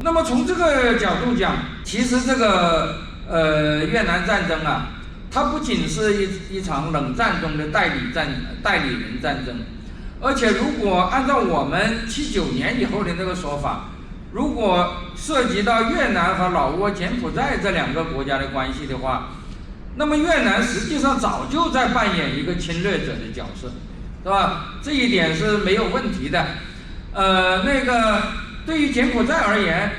那么从这个角度讲，其实这个越南战争啊，它不仅是一场冷战中的代理人战争，而且如果按照我们79年以后的那个说法，如果涉及到越南和老挝、柬埔寨这两个国家的关系的话，那么越南实际上早就在扮演一个侵略者的角色，是吧？这一点是没有问题的。那个对于柬埔寨而言，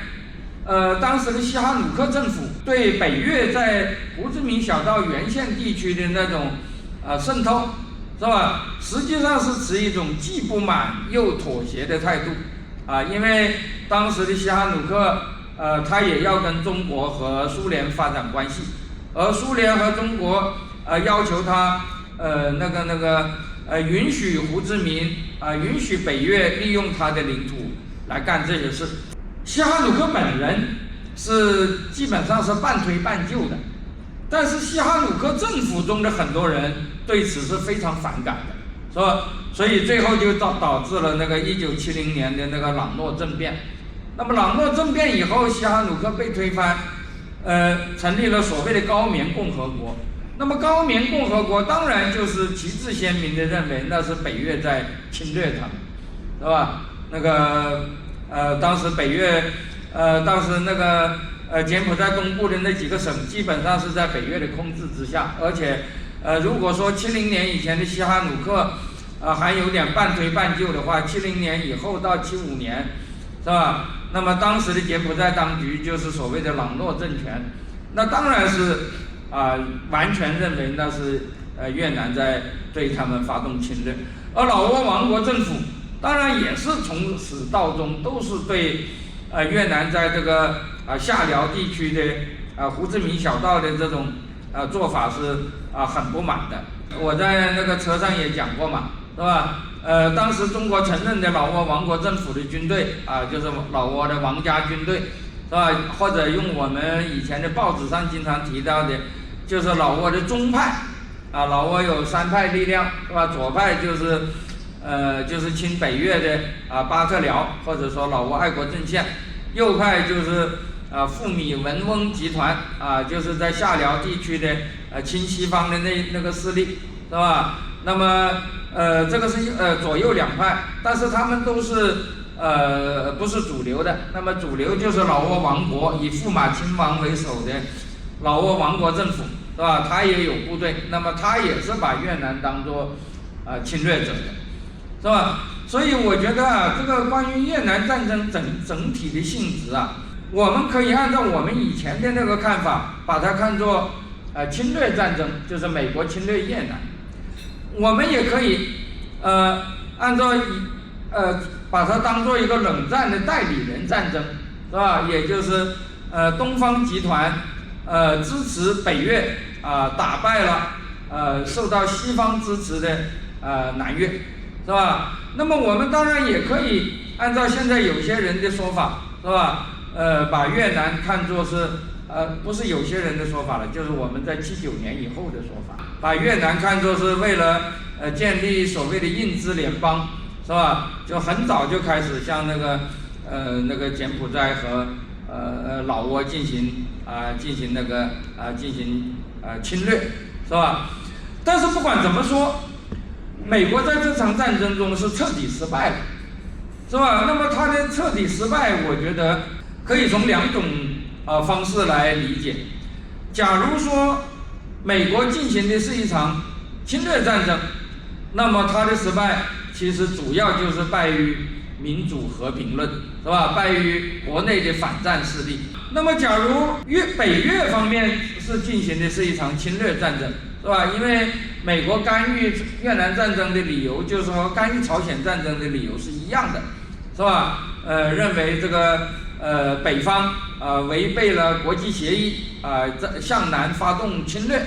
当时的西哈努克政府对北越在胡志明小道沿线地区的那种渗透，是吧？实际上是持一种既不满又妥协的态度，因为当时的西哈努克，他也要跟中国和苏联发展关系，而苏联和中国要求他允许胡志明允许北越利用他的领土来干这些事。西哈努克本人是基本上是半推半就的，但是西哈努克政府中的很多人对此是非常反感的，是吧？所以最后就导致了那个1970年的那个朗诺政变。那么朗诺政变以后，西哈努克被推翻，成立了所谓的高棉共和国。那么高棉共和国当然就是旗帜鲜明的认为那是北越在侵略他们，是吧？当时北越，当时那个柬埔寨东部的那几个省基本上是在北越的控制之下，而且如果说70年以前的西哈努克还有点半推半就的话，70年以后到75年，是吧？那么当时的柬埔寨当局就是所谓的朗诺政权，那当然是完全认为那是越南在对他们发动侵略，而老挝王国政府当然也是从始到终都是对越南在这个下辽地区的胡志明小道的这种做法是很不满的。我在那个车上也讲过嘛，是吧？当时中国承认的老挝王国政府的军队就是老挝的王家军队，是吧？或者用我们以前的报纸上经常提到的，就是老挝的中派老挝有3派力量，是吧？左派就是亲北越的巴特辽，或者说老挝爱国阵线，右派就是富米文翁集团就是在下辽地区的亲西方的那个势力，是吧？那么这个是左右两派，但是他们都是不是主流的。那么主流就是老挝王国，以驸马亲王为首的老挝王国政府，是吧？他也有部队，那么他也是把越南当作侵略者的，是吧？所以我觉得这个关于越南战争整体的性质我们可以按照我们以前的那个看法，把它看作侵略战争，就是美国侵略越南。我们也可以按照把它当做一个冷战的代理人战争，是吧？也就是东方集团支持北越打败了受到西方支持的南越，是吧？那么我们当然也可以按照现在有些人的说法，是吧？把越南看作是不是有些人的说法了，就是我们在79年以后的说法，把越南看作是为了建立所谓的印支联邦，是吧？就很早就开始向那个柬埔寨和老挝进行侵略，是吧？但是不管怎么说，美国在这场战争中是彻底失败了，是吧？那么它的彻底失败，我觉得可以从2种方式来理解。假如说美国进行的是一场侵略战争，那么它的失败其实主要就是败于民主和平论，是吧？败于国内的反战势力。那么假如北越方面是进行的是一场侵略战争，是吧？因为美国干预越南战争的理由就是说干预朝鲜战争的理由是一样的，是吧？认为这个北方违背了国际协议向南发动侵略，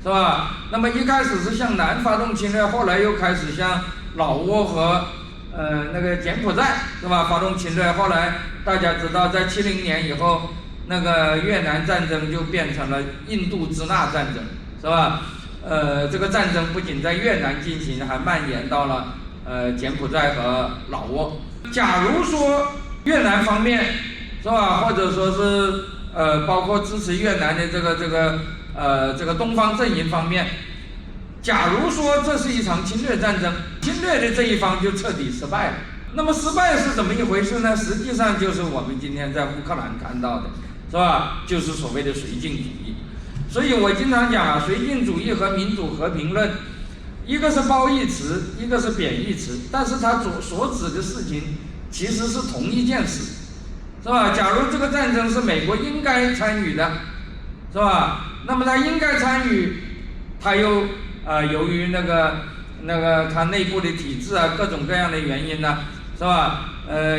是吧？那么一开始是向南发动侵略，后来又开始向老挝和那个柬埔寨，是吧？发动侵略。后来大家知道，在70年以后，那个越南战争就变成了印度支那战争，是吧？这个战争不仅在越南进行，还蔓延到了柬埔寨和老挝。假如说越南方面，是是吧？或者说是包括支持越南的这个东方阵营方面，假如说这是一场侵略战争，侵略的这一方就彻底失败了。那么失败是怎么一回事呢？实际上就是我们今天在乌克兰看到的，是吧？就是所谓的绥靖主义。所以我经常讲啊，绥靖主义和民主和平论，一个是褒义词，一个是贬义词，但是它所指的事情其实是同一件事，是吧？假如这个战争是美国应该参与的，是吧？那么他应该参与，他又由于那个他内部的体制啊，各种各样的原因呢，是吧？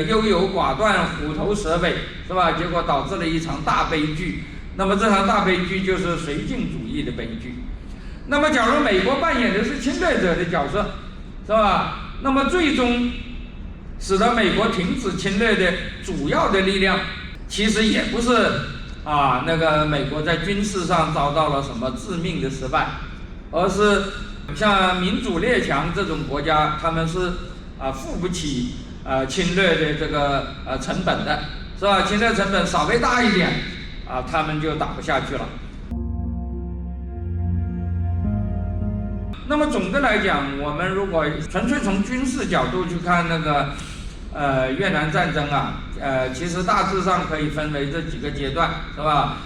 优柔寡断，虎头蛇尾，是吧？结果导致了一场大悲剧。那么这场大悲剧就是绥靖主义的悲剧。那么假如美国扮演的是侵略者的角色，是吧？那么最终使得美国停止侵略的主要的力量，其实也不是那个美国在军事上遭到了什么致命的失败，而是像民主列强这种国家，他们是付不起侵略的这个成本的，是吧？侵略成本稍微大一点他们就打不下去了。那么总的来讲，我们如果纯粹从军事角度去看那个越南战争其实大致上可以分为这几个阶段，是吧？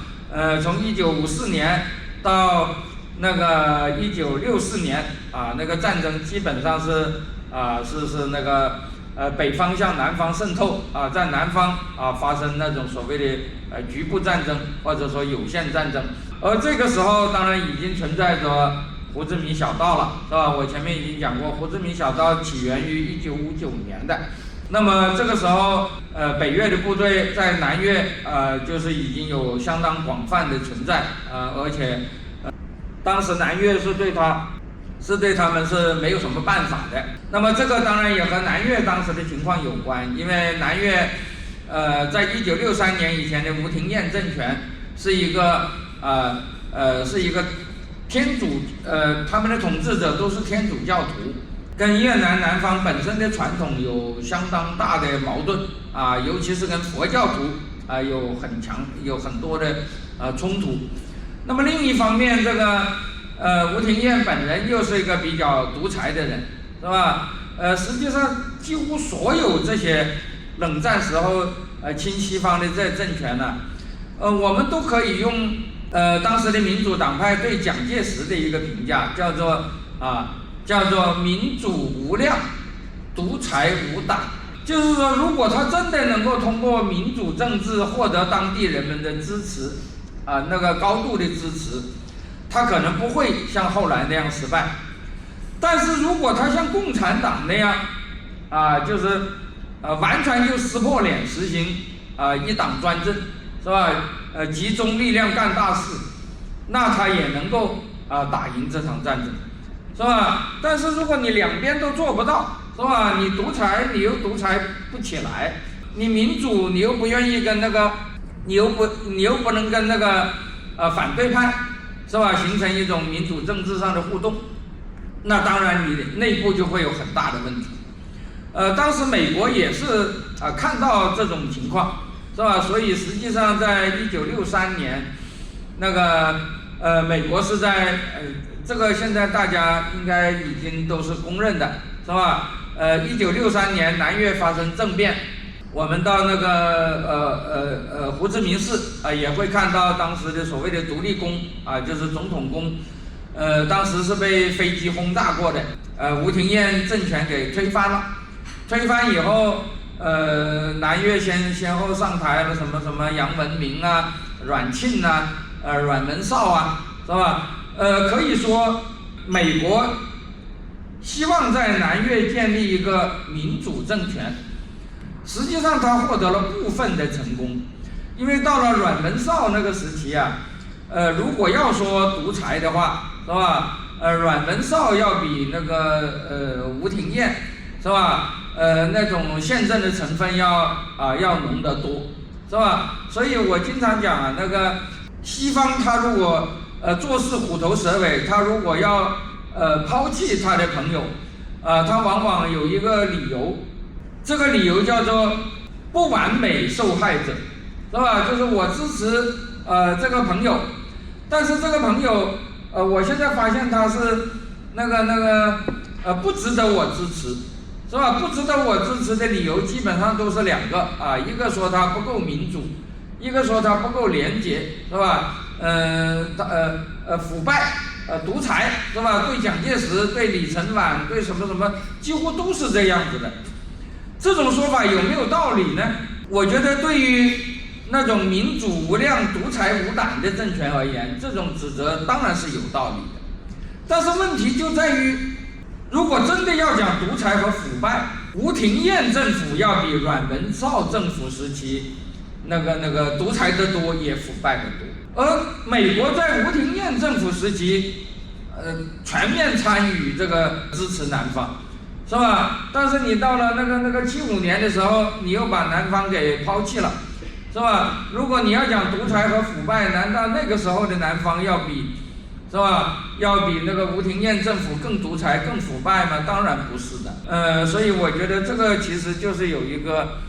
从1954年到那个1964年那个战争基本上是那个北方向南方渗透在南方发生那种所谓的局部战争或者说有限战争，而这个时候当然已经存在着胡志明小道了，是吧？我前面已经讲过，胡志明小道起源于1959年的。那么这个时候，北越的部队在南越就是已经有相当广泛的存在而且当时南越是对他们是没有什么办法的。那么这个当然也和南越当时的情况有关，因为南越在1963年以前的吴廷艳政权是一个天主他们的统治者都是天主教徒，跟越南南方本身的传统有相当大的矛盾尤其是跟佛教徒有很多的冲突。那么另一方面，这个吴廷艳本人又是一个比较独裁的人，是吧？实际上几乎所有这些冷战时候亲西方的这政权我们都可以用当时的民主党派对蒋介石的一个评价，叫做民主无量，独裁无党。就是说，如果他真的能够通过民主政治获得当地人们的支持那个高度的支持，他可能不会像后来那样失败。但是如果他像共产党那样就是完全就撕破脸实行一党专政，是吧？集中力量干大事，那他也能够打赢这场战争，是吧？但是如果你两边都做不到，是吧？你独裁你又独裁不起来，你民主你又不愿意跟那个，你又不能跟那个反对派，是吧？形成一种民主政治上的互动，那当然你内部就会有很大的问题。当时美国也是看到这种情况，是吧？所以实际上在1963年，那个美国是在这个现在大家应该已经都是公认的，是吧？1963年南越发生政变，我们到那个胡志明市也会看到当时的所谓的独立宫就是总统宫，当时是被飞机轰炸过的，吴廷艳政权给推翻了。推翻以后，南越先后上台了什么杨文明阮庆阮文绍是吧？可以说美国希望在南越建立一个民主政权，实际上他获得了部分的成功，因为到了阮文绍那个时期如果要说独裁的话，是吧？阮文绍要比那个吴廷艳，是吧？那种宪政的成分要浓得多，是吧？所以我经常讲那个西方他如果做事虎头蛇尾，他如果要抛弃他的朋友，他往往有一个理由，这个理由叫做不完美受害者，是吧？就是我支持这个朋友，但是这个朋友我现在发现他是不值得我支持，是吧？不值得我支持的理由基本上都是两个啊，一个说他不够民主，一个说他不够廉洁，是吧？腐败，独裁，是吧？对蒋介石、对李承晚、对什么什么，几乎都是这样子的。这种说法有没有道理呢？我觉得对于那种民主无量、独裁无胆的政权而言，这种指责当然是有道理的。但是问题就在于，如果真的要讲独裁和腐败，吴廷艳政府要比阮文绍政府时期那个独裁得多，也腐败得多。而美国在吴廷艳政府时期，全面参与这个支持南方，是吧？但是你到了75年的时候，你又把南方给抛弃了，是吧？如果你要讲独裁和腐败，难道那个时候的南方要比，是吧？要比那个吴廷艳政府更独裁、更腐败吗？当然不是的。所以我觉得这个其实就是有一个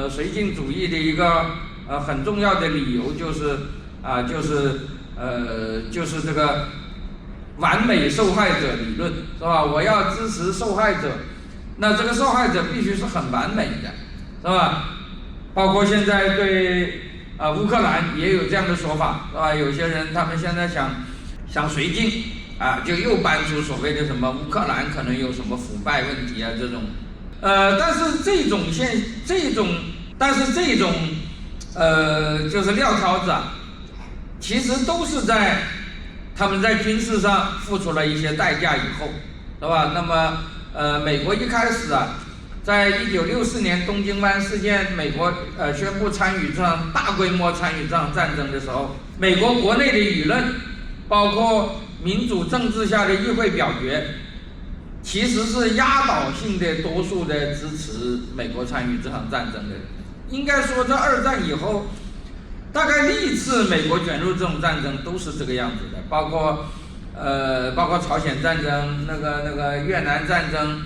绥靖主义的一个很重要的理由，就是这个完美受害者理论，是吧？我要支持受害者，那这个受害者必须是很完美的，是吧？包括现在对乌克兰也有这样的说法，是吧？有些人他们现在想绥靖就又搬出所谓的什么乌克兰可能有什么腐败问题啊这种，但是这种就是撂挑子啊，其实都是他们在军事上付出了一些代价以后，是吧？那么美国一开始在1964年东京湾事件，美国宣布大规模参与这场战争的时候，美国国内的舆论，包括民主政治下的议会表决，其实是压倒性的多数的支持美国参与这场战争的。应该说，在二战以后，大概历次美国卷入这种战争都是这个样子的，包括朝鲜战争、越南战争、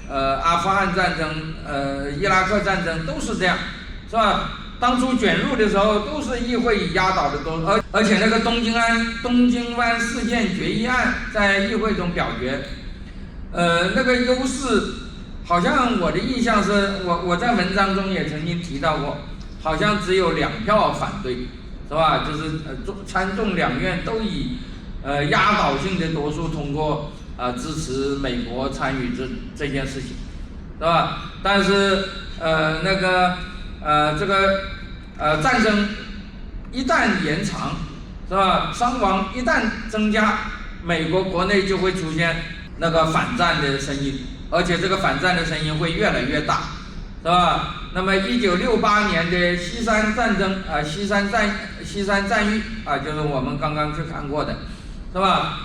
阿富汗战争、伊拉克战争都是这样，是吧？当初卷入的时候都是议会以压倒的多数，而且那个东京湾事件决议案在议会中表决，那个优势好像我的印象是我在文章中也曾经提到过，好像只有2票反对，是吧？就是参众两院都以压倒性的多数通过支持美国参与这件事情，是吧？但是这个战争一旦延长，是吧？伤亡一旦增加，美国国内就会出现那个反战的声音，而且这个反战的声音会越来越大，是吧？那么1968年的西山战争西山战役就是我们刚刚去看过的，是吧？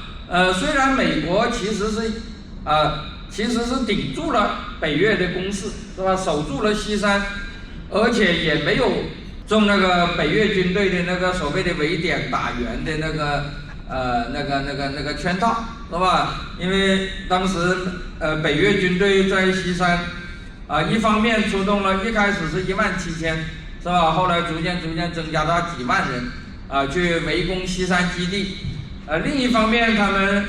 虽然美国其实是顶住了北越的攻势，是吧？守住了西山，而且也没有中那个北越军队的那个所谓的围点打援的那个圈套，是吧？因为当时北越军队在西山一方面出动了，一开始是17000，是吧？后来逐渐增加到几万人去围攻西山基地。另一方面，他们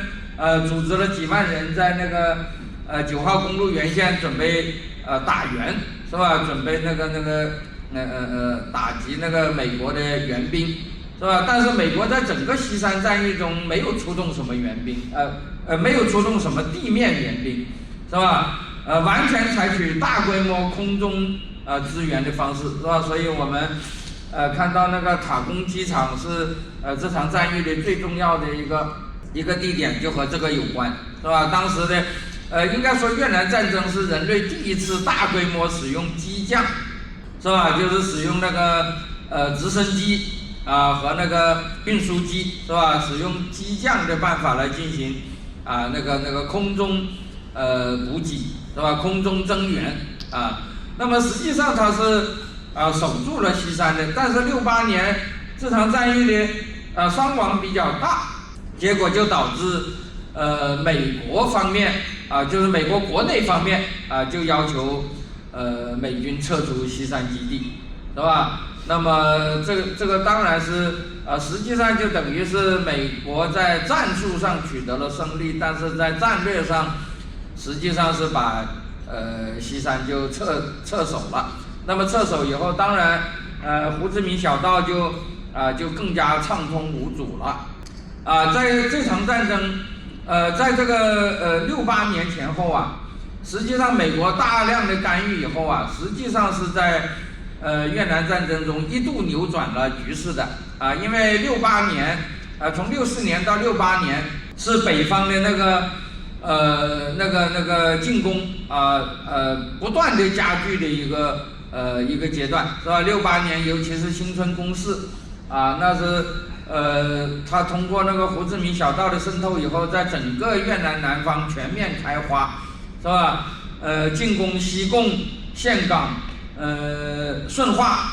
组织了几万人在那个9号公路沿线准备打援，是吧？准备打击那个美国的援兵，是吧？但是美国在整个西山战役中没有出动什么援兵，没有出动什么地面援兵，是吧？完全采取大规模空中支援的方式，是吧？所以我们看到那个塔公机场是这场战役的最重要的一个地点，就和这个有关，是吧？当时的应该说越南战争是人类第一次大规模使用机降，是吧？就是使用那个直升机和那个运输机，是吧？使用机降的办法来进行那个空中补给，是吧？空中增援那么实际上它是守住了西山的，但是68年这场战役的伤亡比较大，结果就导致美国方面就是美国国内方面就要求美军撤出西山基地，是吧？那么这个当然是实际上就等于是美国在战术上取得了胜利，但是在战略上实际上是把西山就撤守了。那么撤守以后，当然胡志明小道就更加畅通无阻了。在这场战争，在这个68年前后实际上美国大量的干预以后实际上是在越南战争中一度扭转了局势的因为68年从64年到68年是北方的那个进攻不断的加剧的一个阶段，是吧？68年尤其是新春攻势那是他通过那个胡志明小道的渗透以后，在整个越南南方全面开花，是吧？进攻西贡、岘港、顺化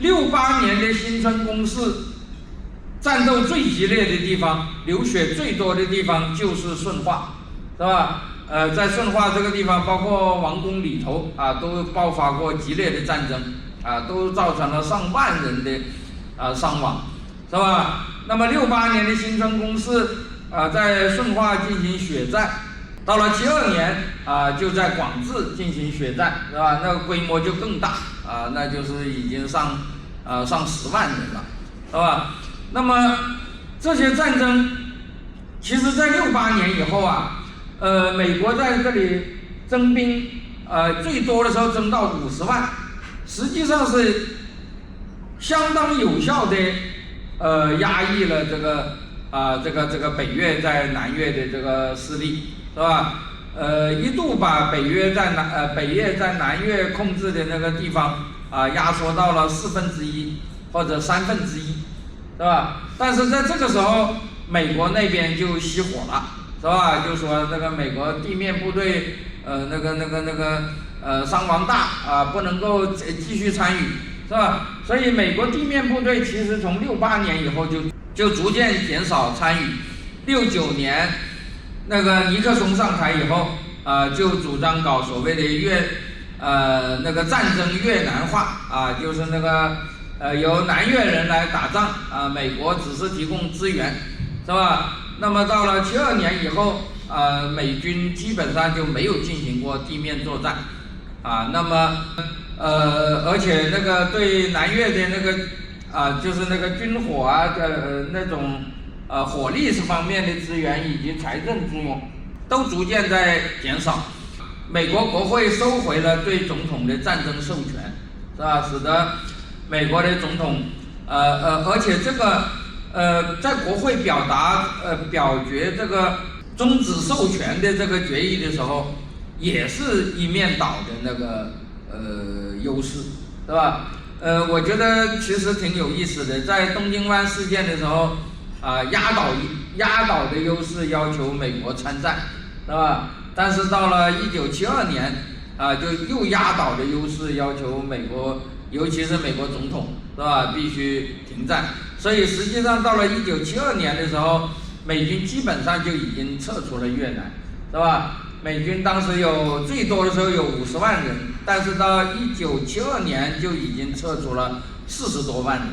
，68年的新春攻势，战斗最激烈的地方，流血最多的地方就是顺化，是吧？在顺化这个地方，包括王宫里头都爆发过激烈的战争都造成了上万人的伤亡，是吧？那么68年的新春攻势在顺化进行血战，到了72年就在广治进行血战，是吧？那个规模就更大那就是已经上10万人了，是吧？那么这些战争，其实在68年以后美国在这里征兵最多的时候征到50万，实际上是相当有效的压抑了这个北越在南越的这个势力，是吧？一度把北越在南越控制的那个地方压缩到了1/4或者1/3，是吧？但是在这个时候，美国那边就熄火了，是吧？就说那个美国地面部队伤亡大不能够继续参与，是吧？所以美国地面部队其实从68年以后就逐渐减少参与。69年那个尼克松上台以后就主张搞所谓的那个战争越南化就是那个由南越人来打仗美国只是提供资源，是吧？那么到了72年以后美军基本上就没有进行过地面作战那么而且那个对南越的那个就是那个军火那种火力方面的资源以及财政资源都逐渐在减少。美国国会收回了对总统的战争授权，是吧？使得美国的总统而且这个在国会表决这个终止授权的这个决议的时候，也是一面倒的那个优势，是吧？我觉得其实挺有意思的，在东京湾事件的时候压倒的优势要求美国参战，是吧？但是到了1972年就又压倒的优势要求美国，尤其是美国总统，是吧？必须停战。所以实际上到了1972年的时候，美军基本上就已经撤出了越南，是吧？美军当时最多的时候有50万人，但是到1972年就已经撤出了40多万人，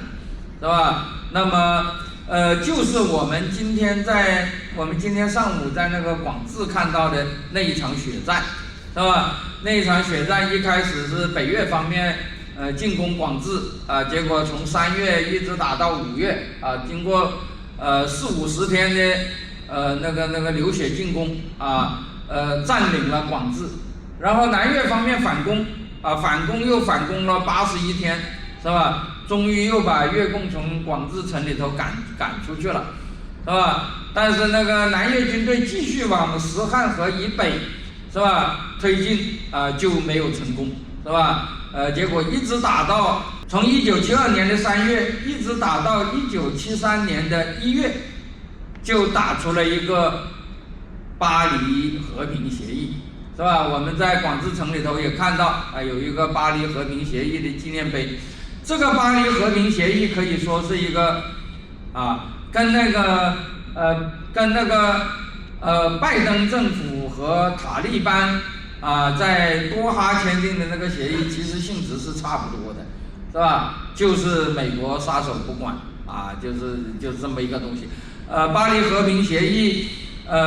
是吧？那么就是我们今天上午在那个广治看到的那一场血战，是吧？那一场血战一开始是北越方面进攻广治结果从3月一直打到5月经过40-50天的那个流血进攻占领了广治，然后南越方面反攻又反攻了81天，是吧？终于又把越共从广治城里头赶出去了，是吧？但是那个南越军队继续往石汉河以北，是吧？推进就没有成功，是吧？结果一直打到从1972年的3月一直打到1973年的1月，就打出了一个巴黎和平协议，是吧？我们在广治城里头也看到有一个巴黎和平协议的纪念碑。这个巴黎和平协议可以说是一个跟那个拜登政府和塔利班在多哈签订的那个协议其实性质是差不多的，是吧？就是美国撒手不管就是这么一个东西。巴黎和平协议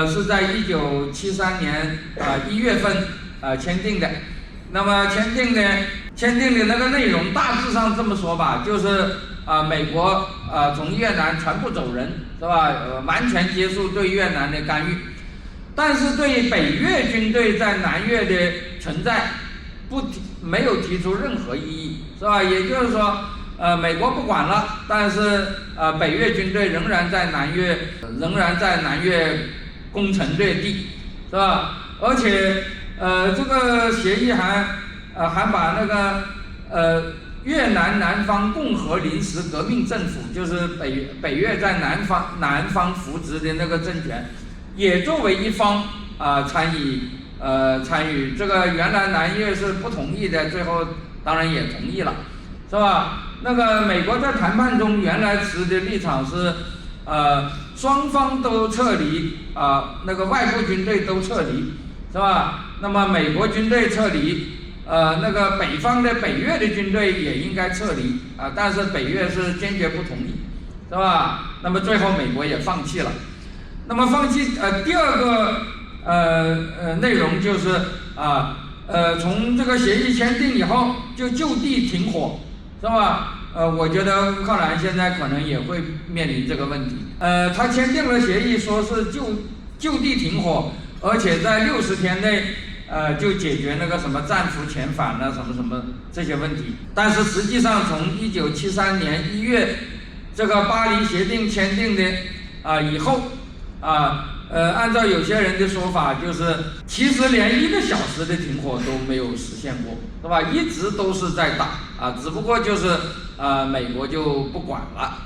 是在1973年1月份签订的。那么签订的那个内容大致上这么说吧，就是美国从越南全部走人，是吧？完全结束对越南的干预，但是对北越军队在南越的存在没有提出任何异议，是吧？也就是说，美国不管了，但是北越军队仍然在南越攻城略地，是吧？而且这个协议还把那个越南南方共和临时革命政府，就是北越在南方扶植的那个政权，也作为一方参与。这个原来南越是不同意的，最后当然也同意了，是吧？那个美国在谈判中原来持的立场是双方都撤离那个外部军队都撤离，是吧？那么美国军队撤离，那个北方的北越的军队也应该撤离但是北越是坚决不同意，是吧？那么最后美国也放弃了。那么放弃第二个内容就是从这个协议签订以后就地停火，是吧？我觉得乌克兰现在可能也会面临这个问题。他签订了协议，说是就地停火，而且在60天内就解决那个什么战俘遣返什么这些问题。但是实际上从1973年1月这个巴黎协定签订的以后按照有些人的说法，就是其实连1个小时的停火都没有实现过，是吧？一直都是在打只不过就是美国就不管了。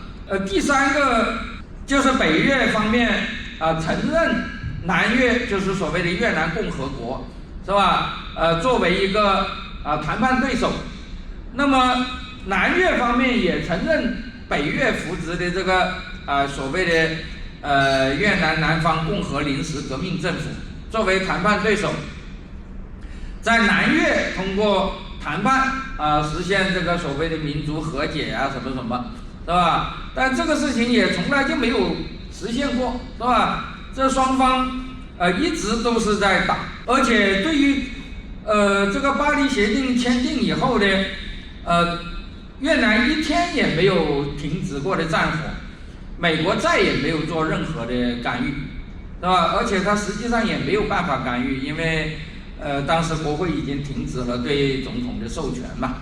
第三个就是北越方面承认南越，就是所谓的越南共和国，是吧？作为一个谈判对手。那么南越方面也承认北越扶植的这个所谓的越南南方共和临时革命政府作为谈判对手，在南越通过谈判实现这个所谓的民族和解什么，是吧？但这个事情也从来就没有实现过，是吧？这双方一直都是在打，而且对于这个巴黎协定签订以后呢，越南1天也没有停止过的战火，美国再也没有做任何的干预，是吧？而且他实际上也没有办法干预，因为当时国会已经停止了对总统的授权嘛，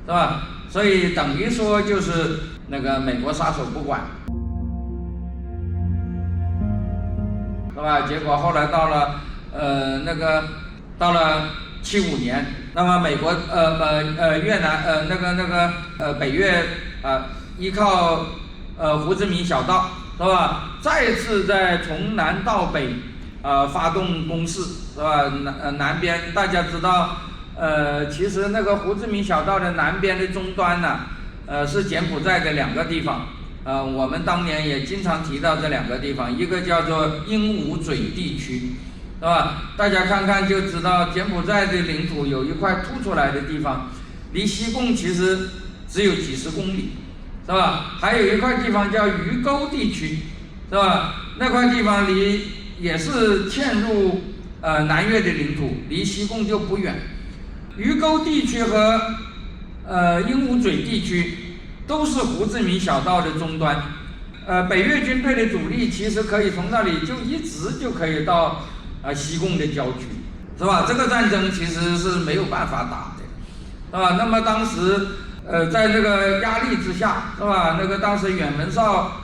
是吧？所以等于说就是那个美国撒手不管，是吧？结果后来到了75年，那么美国越南北越依靠胡志明小道，是吧？再次从南到北发动攻势，是吧？南边大家知道，其实那个胡志明小道的南边的终端是柬埔寨的2个地方，我们当年也经常提到这2个地方，一个叫做鹦鹉嘴地区，是吧？大家看看就知道，柬埔寨的领土有一块凸出来的地方，离西贡其实只有几十公里，是吧？还有一块地方叫鱼沟地区，是吧？那块地方也是嵌入南越的领土，离西贡就不远。鱼沟地区和鹦鹉嘴地区都是胡志明小道的终端，北越军队的主力其实可以从那里就一直就可以到西贡的郊区，是吧？这个战争其实是没有办法打的，是吧？那么当时在这个压力之下，是吧？那个当时阮文绍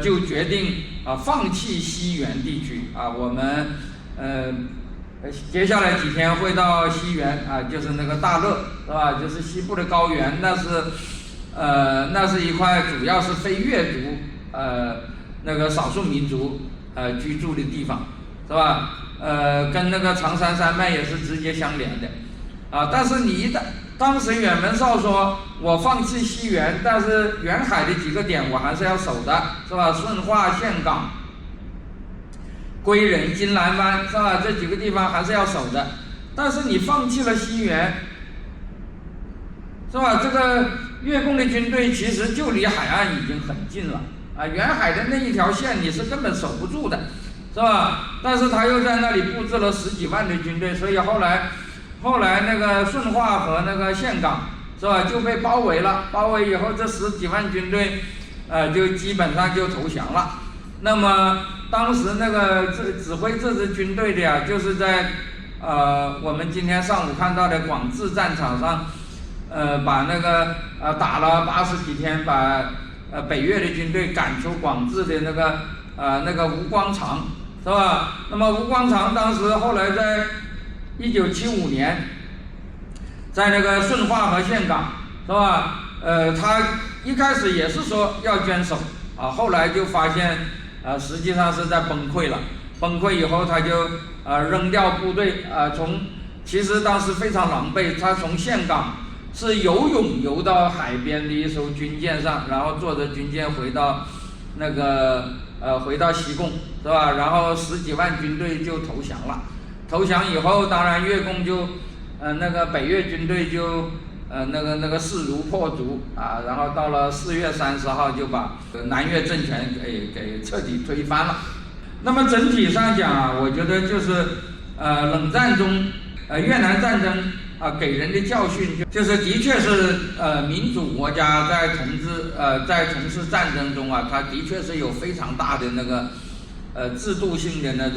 就决定放弃西原地区我们接下来几天会到西原就是那个大乐，是吧？就是西部的高原，那是一块主要是非越族那个少数民族居住的地方，是吧？跟那个长山山脉也是直接相连的但是当时阮文绍说我放弃西原，但是沿海的几个点我还是要守的，是吧？顺化、岘港、归仁、金兰湾，是吧？这几个地方还是要守的。但是你放弃了西原，是吧？这个越共的军队其实就离海岸已经很近了啊，远海的那一条线你是根本守不住的，是吧？但是他又在那里布置了10几万的军队，所以后来那个顺化和那个岘港，是吧，就被包围了。包围以后，这10几万军队，就基本上就投降了。那么当时那个指挥这支军队的呀，就是在我们今天上午看到的广治战场上，把那个打了80几天，把北越的军队赶出广治的那个吴光长，是吧？那么吴光长当时后来在1975年，在那个顺化和岘港，是吧？他一开始也是说要坚守啊，后来就发现实际上是在崩溃了。崩溃以后，他就扔掉部队其实当时非常狼狈，他从岘港是游泳游到海边的一艘军舰上，然后坐着军舰回到西贡，是吧？然后10几万军队就投降了。投降以后，当然越共就那个北越军队就那个势如破竹啊，然后到了4月30号就把南越政权给彻底推翻了。那么整体上讲啊，我觉得就是冷战中越南战争给人的教训就是的确是民主国家在从事战争中啊，它的确是有非常大的那个制度性的那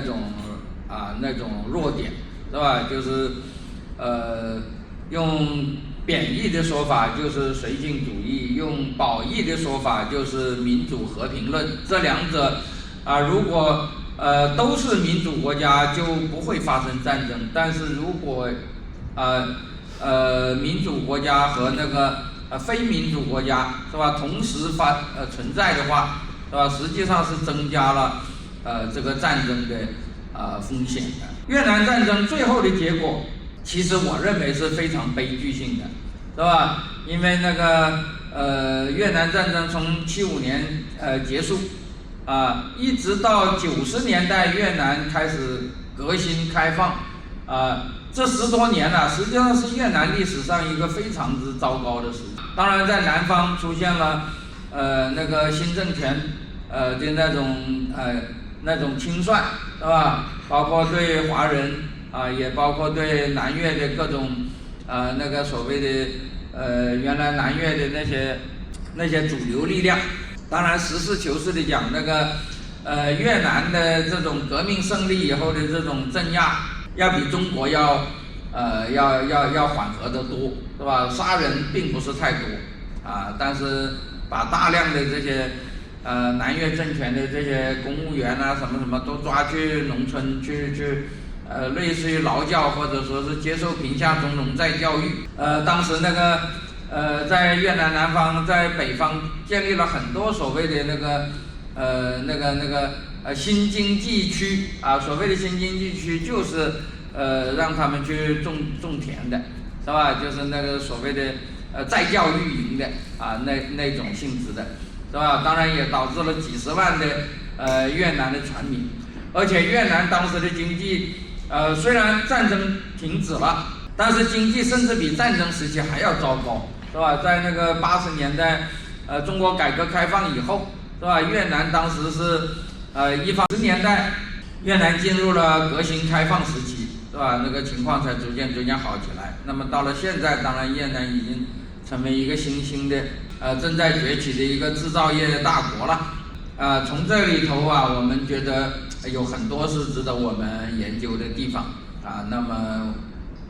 种弱点，是吧？就是用贬义的说法就是绥靖主义，用褒义的说法就是民主和平论。这两者如果都是民主国家就不会发生战争，但是如果民主国家和那个非民主国家，是吧，同时存在的话，是吧，实际上是增加了这个战争的风险的。越南战争最后的结果，其实我认为是非常悲剧性的，是吧？因为那个越南战争从75年结束一直到90年代越南开始革新开放这10多年了，实际上是越南历史上一个非常之糟糕的时期。当然在南方出现了那个新政权的那种清算，是吧？包括对华人也包括对南越的各种那个所谓的原来南越的那些主流力量。当然实事求是的讲，那个越南的这种革命胜利以后的这种镇压，要比中国要缓和得多，是吧？杀人并不是太多但是把大量的这些南越政权的这些公务员什么都抓去农村去类似于劳教或者说是接受贫下中农再教育。当时那个在越南南方在北方建立了很多所谓的那个新经济区所谓的新经济区就是让他们去种田的，是吧？就是那个所谓的再教育营的那种性质的，是吧？当然也导致了几十万的越南的船民，而且越南当时的经济虽然战争停止了，但是经济甚至比战争时期还要糟糕，是吧？在那个80年代中国改革开放以后，是吧？越南当时是10年代越南进入了革新开放时期，是吧？那个情况才逐渐好起来。那么到了现在，当然越南已经成为一个新兴的正在崛起的一个制造业的大国了。从这里头我们觉得有很多是值得我们研究的地方那么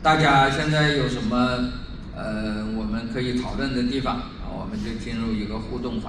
大家现在有什么我们可以讨论的地方我们就进入一个互动环节。